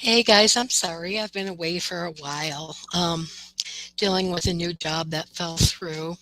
Hey guys, I'm sorry. I've been away for a while, dealing with a new job that fell through.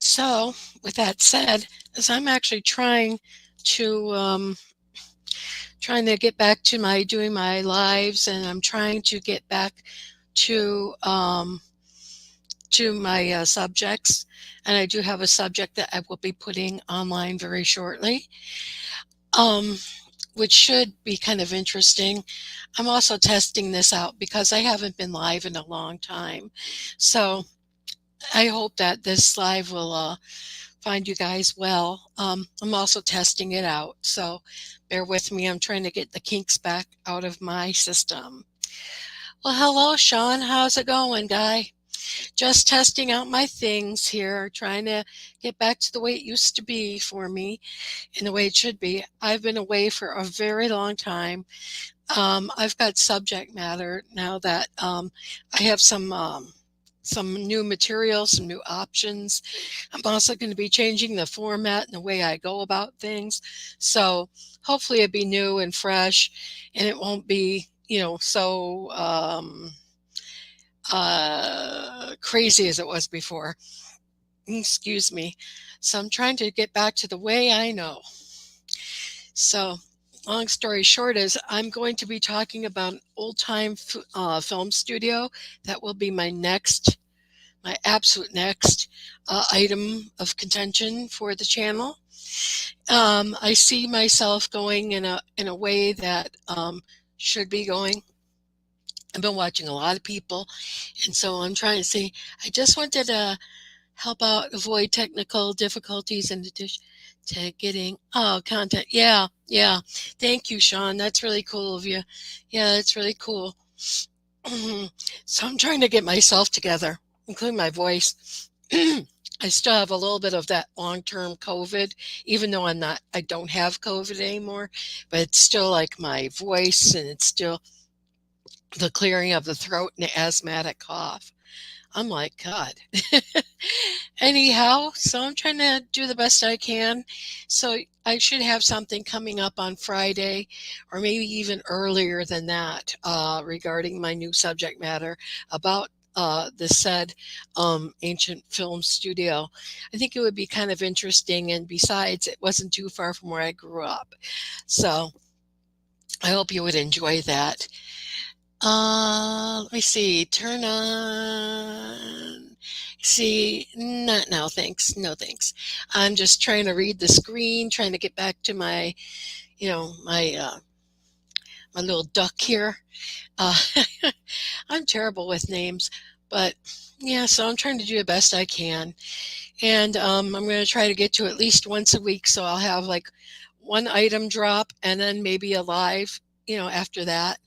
So, with that said, as I'm actually to trying to get back to my doing my lives, and I'm trying to get back to my subjects, and I do have a subject that I will be putting online very shortly. Um, which should be kind of interesting. I'm also testing this out because I haven't been live in a long time. So I hope that this live will find you guys well. I'm also testing it out. So bear with me. I'm trying to get the kinks back out of my system. Well, hello, Sean. How's it going, guy? Just testing out my things here, trying to get back to the way it used to be for me and the way it should be. I've been away for a very long time. I've got subject matter now that I have some new material, some new options. I'm also going to be changing the format and the way I go about things. So hopefully it'll be new and fresh, and it won't be so crazy as it was before. Excuse me. So I'm trying to get back to the way I know. So long story short is I'm going to be talking about an old time film studio. That will be my absolute next item of contention for the channel. I see myself going in a way that should be going. I've been watching a lot of people, and so I'm trying to see. I just wanted to help out avoid technical difficulties in addition to getting content. Yeah, yeah. Thank you, Sean. That's really cool of you. Yeah, that's really cool. So I'm trying to get myself together, including my voice. I still have a little bit of that long-term COVID, even though I don't have COVID anymore, but it's still like my voice and it's still the clearing of the throat and the asthmatic cough. I'm like, God. Anyhow, so I'm trying to do the best I can. So I should have something coming up on Friday, or maybe even earlier than that, regarding my new subject matter about the said ancient film studio. I think it would be kind of interesting, and besides, it wasn't too far from where I grew up. So I hope you would enjoy that. Let me see. Turn on. See, not now, thanks. No, thanks. I'm just trying to read the screen, trying to get back to my, my little duck here. Uh, I'm terrible with names, but yeah, so I'm trying to do the best I can. And I'm going to try to get to at least once a week, so I'll have like one item drop and then maybe a live, after that.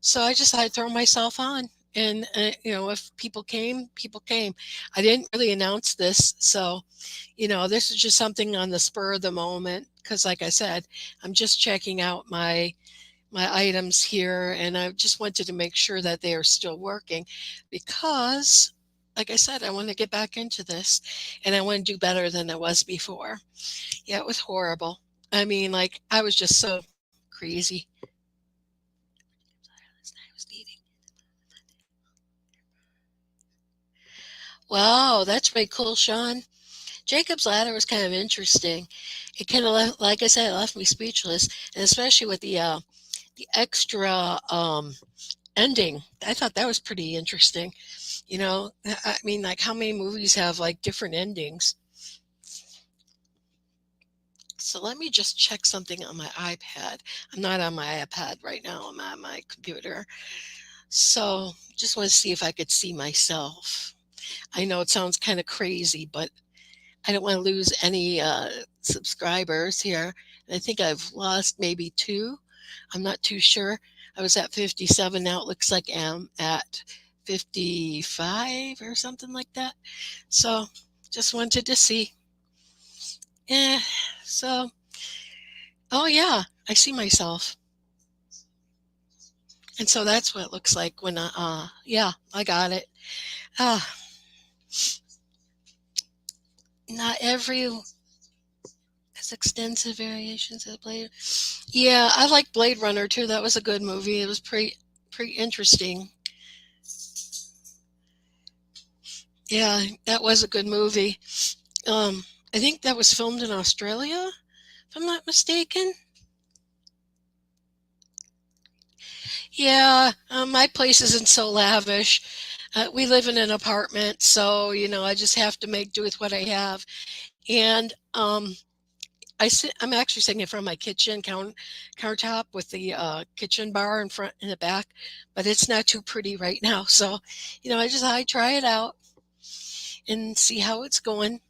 So I just had to throw myself on. And, if people came, people came. I didn't really announce this. So, this is just something on the spur of the moment. Because, like I said, I'm just checking out my items here. And I just wanted to make sure that they are still working. Because, like I said, I want to get back into this. And I want to do better than I was before. Yeah, it was horrible. I mean, like, I was just so crazy. Wow, that's really cool, Sean. Jacob's Ladder was kind of interesting. It kind of left, like I said, it left me speechless, and especially with the extra ending. I thought that was pretty interesting. I mean, like how many movies have like different endings? So let me just check something on my iPad. I'm not on my iPad right now. I'm on my computer. So just want to see if I could see myself. I know it sounds kind of crazy, but I don't want to lose any subscribers here. I think I've lost maybe two. I'm not too sure. I was at 57. Now it looks like I'm at 55 or something like that. So just wanted to see. Yeah. So, oh yeah, I see myself. And so that's what it looks like when yeah, I got it. Uh, not every, has extensive variations of Blade. Yeah, I like Blade Runner too. That was a good movie. It was pretty interesting. Yeah, that was a good movie. I think that was filmed in Australia, if I'm not mistaken. Yeah, my place isn't so lavish. We live in an apartment, so I just have to make do with what I have. And I'm actually sitting in front of my kitchen countertop with the kitchen bar in front in the back, but it's not too pretty right now. So, I try it out and see how it's going.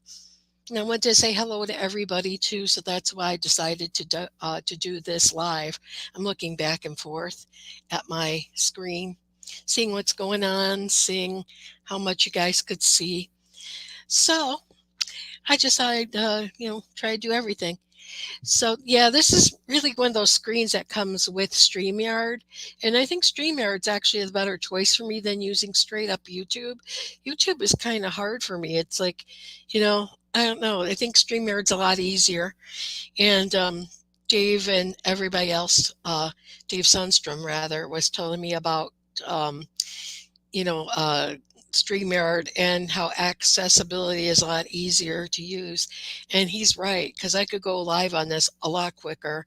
And I want to say hello to everybody too, so that's why I decided to do this live. I'm looking back and forth at my screen, seeing what's going on, seeing how much you guys could see. So I decided, try to do everything. So yeah, this is really one of those screens that comes with StreamYard. And I think StreamYard's actually a better choice for me than using straight up YouTube. YouTube is kind of hard for me. It's like, I don't know. I think StreamYard's a lot easier. And Dave and everybody else, Dave Sundstrom rather, was telling me about um, you know, uh, StreamYard and how accessibility is a lot easier to use. And he's right, because I could go live on this a lot quicker.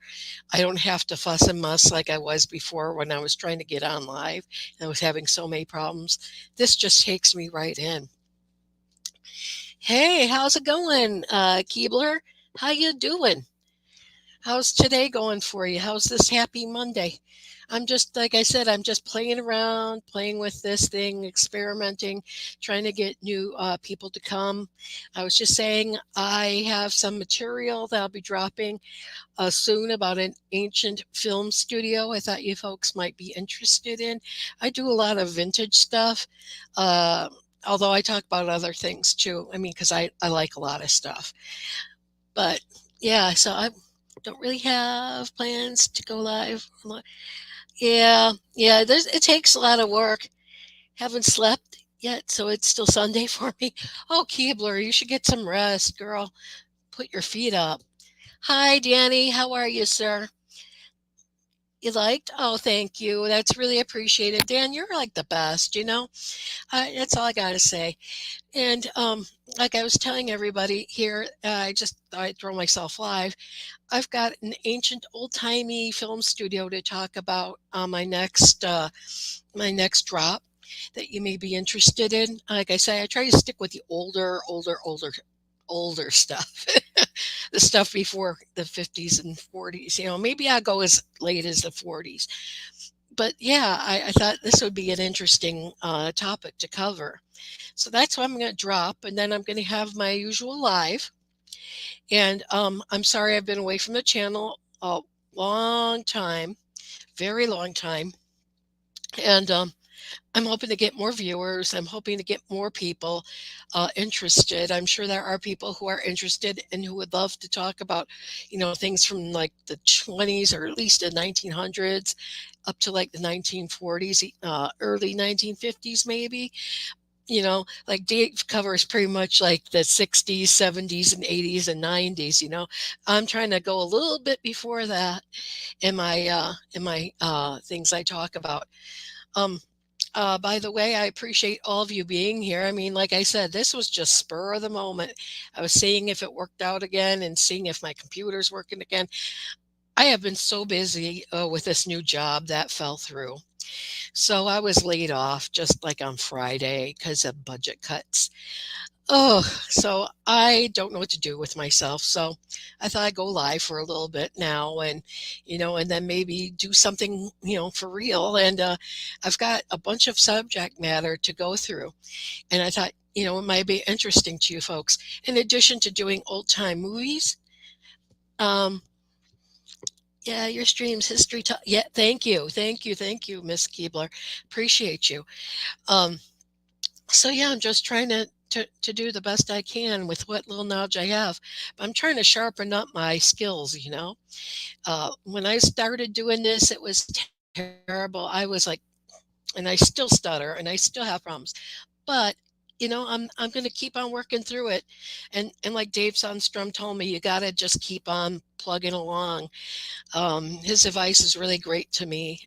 I don't have to fuss and muss like I was before when I was trying to get on live and I was having so many problems. This just takes me right in. Hey, how's it going, Keebler? How you doing? How's today going for you? How's this happy Monday? I'm just, like I said, I'm just playing around, playing with this thing, experimenting, trying to get new people to come. I was just saying I have some material that I'll be dropping soon about an ancient film studio I thought you folks might be interested in. I do a lot of vintage stuff, uh, although I talk about other things too. I mean, because I like a lot of stuff. But yeah, so I don't really have plans to go live. Yeah, yeah, it takes a lot of work. Haven't slept yet, so it's still Sunday for me. Oh, Keebler, you should get some rest, girl. Put your feet up. Hi, Danny. How are you, sir? You liked? Oh, thank you. That's really appreciated. Dan, you're like the best, that's all I got to say. And like I was telling everybody here, I just thought I'd throw myself live. I've got an ancient old-timey film studio to talk about on my next drop that you may be interested in. Like I say, I try to stick with the older stuff, the stuff before the 50s and 40s. Maybe I go as late as the 40s. But yeah, I thought this would be an interesting topic to cover. So that's what I'm going to drop, and then I'm going to have my usual live. And I'm sorry I've been away from the channel a long time, very long time. And I'm hoping to get more viewers. I'm hoping to get more people interested. I'm sure there are people who are interested and who would love to talk about, things from like the 20s or at least the 1900s up to like the 1940s, early 1950s, maybe. Like Dave covers pretty much like the 60s, 70s, and 80s and 90s. I'm trying to go a little bit before that in my things I talk about. Um, by the way, I appreciate all of you being here. I mean, like I said, this was just spur of the moment. I was seeing if it worked out again and seeing if my computer's working again. I have been so busy with this new job that fell through. So I was laid off just like on Friday because of budget cuts. Oh, so I don't know what to do with myself. So I thought I'd go live for a little bit now and then maybe do something, for real. And I've got a bunch of subject matter to go through. And I thought, it might be interesting to you folks. In addition to doing old time movies, um, yeah, your streams history. Yeah, thank you. Thank you. Thank you, Miss Keebler. Appreciate you. Um, so yeah, I'm just trying to do the best I can with what little knowledge I have. I'm trying to sharpen up my skills. When I started doing this, it was terrible. I was like, and I still stutter and I still have problems. But I'm going to keep on working through it. And like Dave Sundstrom told me, you got to just keep on plugging along. His advice is really great to me.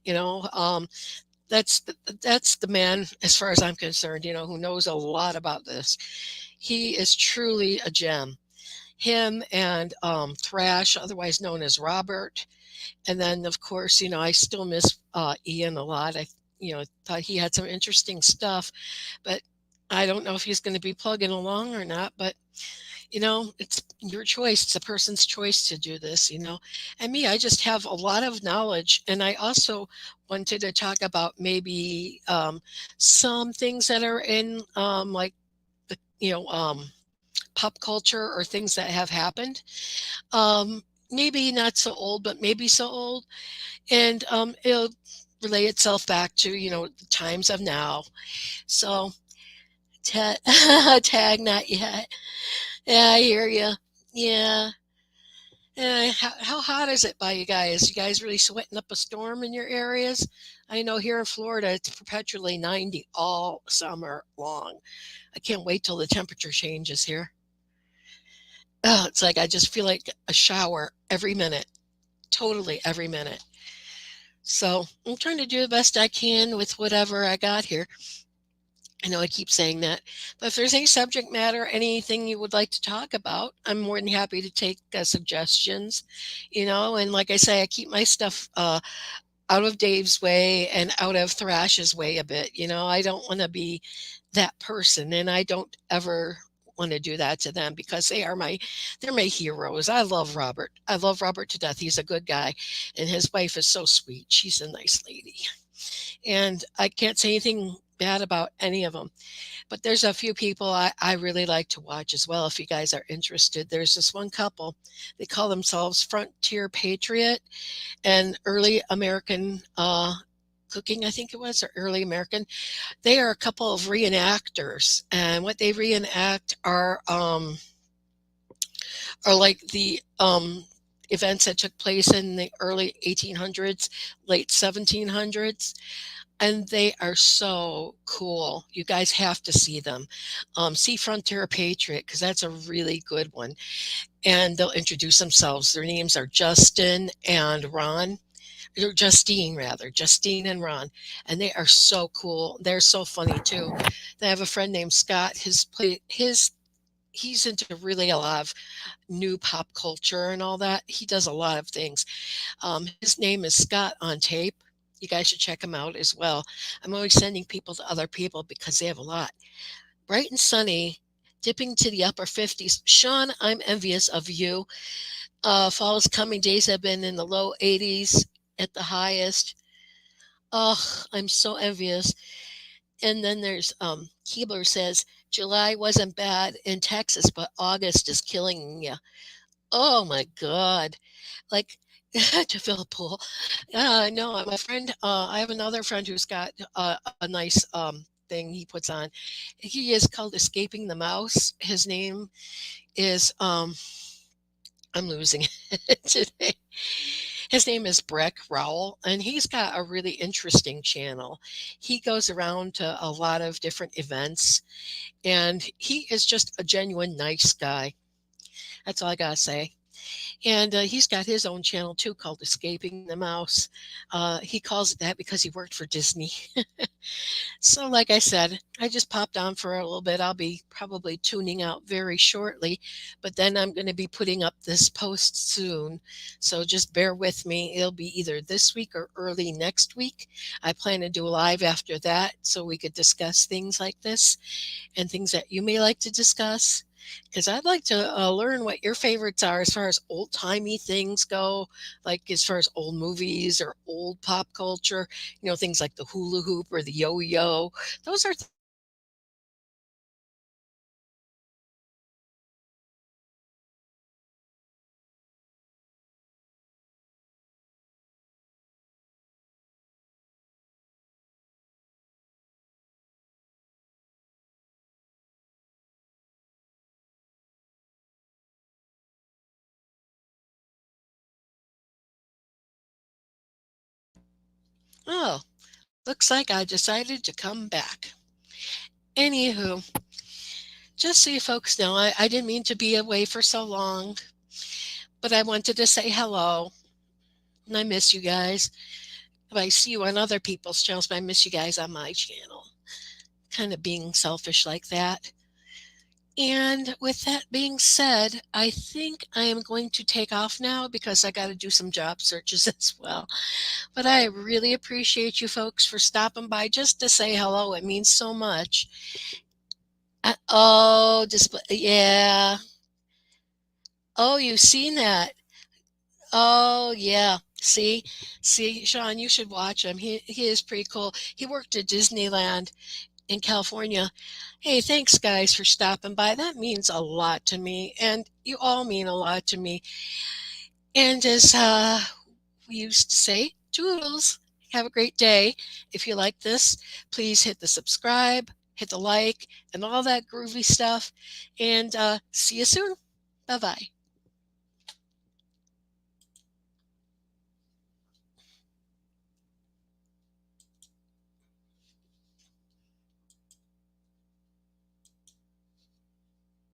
That's the man, as far as I'm concerned, who knows a lot about this. He is truly a gem. Him and Thrash, otherwise known as Robert. And then, of course, I still miss Ian a lot. I thought he had some interesting stuff, but I don't know if he's going to be plugging along or not. But it's your choice. It's a person's choice to do this. And me, I just have a lot of knowledge. And I also wanted to talk about maybe some things that are in like the, pop culture or things that have happened. Um, Maybe not so old, but maybe so old. And it'll relay itself back to, the times of now. So, tag, not yet. Yeah, I hear you. Yeah. How hot is it by you guys? You guys really sweating up a storm in your areas? I know here in Florida, it's perpetually 90 all summer long. I can't wait till the temperature changes here. Oh, it's like I just feel like a shower every minute, totally every minute. So I'm trying to do the best I can with whatever I got here. I know I keep saying that, but if there's any subject matter, anything you would like to talk about, I'm more than happy to take suggestions. And like I say, I keep my stuff out of Dave's way and out of Thrash's way a bit. I don't want to be that person, and I don't ever want to do that to them because they're my heroes. I love Robert. I love Robert to death. He's a good guy, and his wife is so sweet. She's a nice lady, and I can't say anything bad about any of them. But there's a few people I really like to watch as well. If you guys are interested, there's this one couple. They call themselves Frontier Patriot and Early American Cooking, I think it was, or Early American. They are a couple of reenactors, and what they reenact are like the events that took place in the early 1800s, late 1700s, and they are so cool. You guys have to see them. See Frontier Patriot because that's a really good one. And they'll introduce themselves. Their names are Justin and Ron, or Justine rather, Justine and Ron, and they are so cool. They're so funny too. They have a friend named Scott. He's into really a lot of new pop culture and all that. He does a lot of things. His name is Scott on Tape. You guys should check him out as well. I'm always sending people to other people because they have a lot. Bright and sunny, dipping to the upper 50s. Sean, I'm envious of you. Fall is coming. Days have been in the low 80s at the highest. Oh, I'm so envious. And then there's Keebler says July wasn't bad in Texas, but August is killing you. Oh my God. Like to fill a pool. No, my friend, I have another friend who's got a nice thing he puts on. He is called Escaping the Mouse. His name is, I'm losing it today. His name is Breck Rowell, and he's got a really interesting channel. He goes around to a lot of different events, and he is just a genuine nice guy. That's all I gotta say. And he's got his own channel too called Escaping the Mouse. He calls it that because he worked for Disney. So, like I said, I just popped on for a little bit. I'll be probably tuning out very shortly, but then I'm going to be putting up this post soon. So just bear with me. It'll be either this week or early next week. I plan to do a live after that so we could discuss things like this and things that you may like to discuss. Because I'd like to learn what your favorites are as far as old timey things go, like as far as old movies or old pop culture, things like the hula hoop or the yo yo. Those are oh, looks like I decided to come back. Anywho, just so you folks know, I didn't mean to be away for so long, but I wanted to say hello. And I miss you guys. If I see you on other people's channels, but I miss you guys on my channel. Kind of being selfish like that. And with that being said, I think I am going to take off now because I got to do some job searches as well. But I really appreciate you folks for stopping by just to say hello. It means so much. Oh, display, yeah. Oh, you've seen that. Oh, yeah. See, Sean, you should watch him. He is pretty cool. He worked at Disneyland in California. Hey, thanks guys for stopping by. That means a lot to me, and you all mean a lot to me. And as we used to say, toodles. Have a great day. If you like this, please hit the subscribe, hit the like, and all that groovy stuff. And see you soon. Bye bye.